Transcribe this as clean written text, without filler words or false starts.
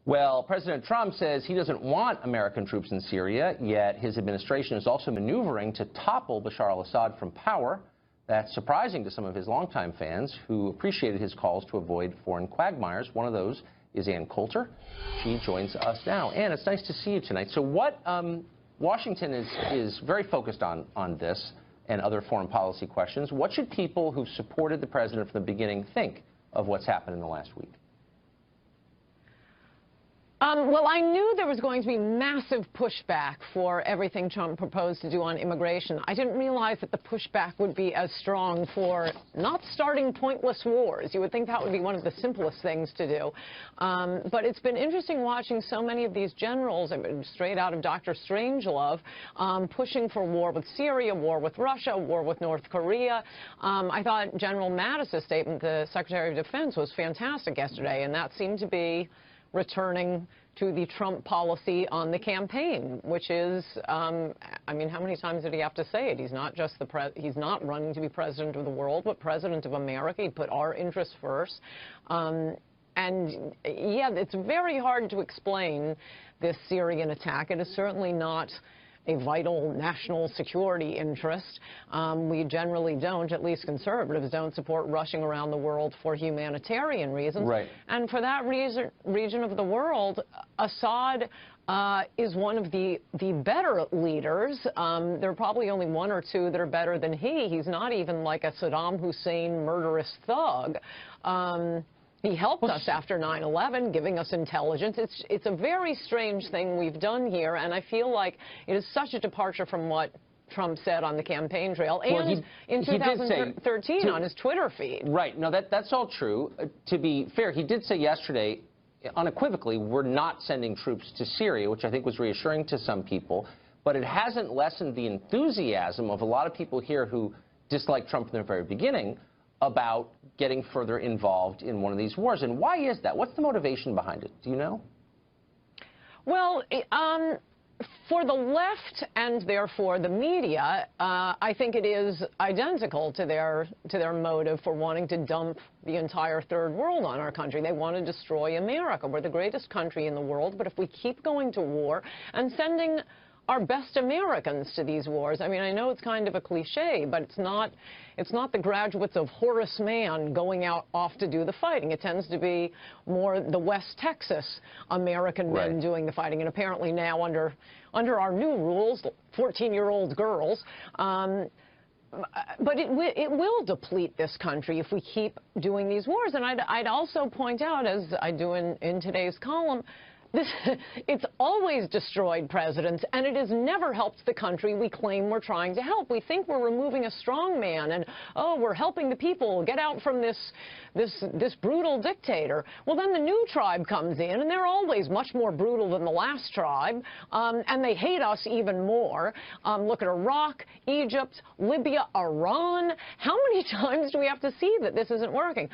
Well, President Trump says he doesn't want American troops in Syria, yet his administration is also maneuvering to topple Bashar al-Assad from power. That's surprising to some of his longtime fans who appreciated his calls to avoid foreign quagmires. One of those is Coulter. She joins us now. Ann, it's nice to see you tonight. So Washington is very focused on this and other foreign policy questions. What should people who supported the president from the beginning think of what's happened in the last week? Well, I knew there was going to be massive pushback for everything Trump proposed to do on immigration. I didn't realize that the pushback would be as strong for not starting pointless wars. You would think that would be one of the simplest things to do. But it's been interesting watching so many of these generals, straight out of Dr. Strangelove, pushing for war with Syria, war with Russia, war with North Korea. I thought General Mattis's statement, the Secretary of Defense, was fantastic yesterday, and that seemed to be returning to the Trump policy on the campaign, which is, I mean, how many times did he have to say it? He's not just he's not running to be president of the world, but president of America. He put our interests first. And yeah, it's very hard to explain this Syrian attack. It is certainly not a vital national security interest. We generally don't, at least conservatives don't, support rushing around the world for humanitarian reasons. Right. And for that region of the world, Assad is one of the better leaders. There are probably only one or two that are better than he. He's not even like a Saddam Hussein murderous thug. He helped us after 9/11, giving us intelligence. It's a very strange thing we've done here, and I feel like it is such a departure from what Trump said on the campaign trail and in 2013 on his Twitter feed. Right. No, that's all true. To be fair, he did say yesterday, unequivocally, we're not sending troops to Syria, which I think was reassuring to some people, but it hasn't lessened the enthusiasm of a lot of people here who disliked Trump from the very beginning about getting further involved in one of these wars. And why is that? What's the motivation behind it? Do you know? Well, for the left and therefore the media, I think it is identical to their motive for wanting to dump the entire third world on our country. They want to destroy America. We're the greatest country in the world, but if we keep going to war and sending our best Americans to these wars. I mean, I know it's kind of a cliche, but it's not the graduates of Horace Mann going off to do the fighting. It tends to be more the West Texas American men doing the fighting, and apparently now under our new rules, 14-year-old girls. But it will deplete this country if we keep doing these wars. And I'd also point out, as I do in today's column, it's always destroyed presidents, and it has never helped the country we claim we're trying to help. We think we're removing a strong man, and, oh, we're helping the people get out from this brutal dictator. Well, then the new tribe comes in, and they're always much more brutal than the last tribe, and they hate us even more. Look at Iraq, Egypt, Libya, Iran. How many times do we have to see that this isn't working?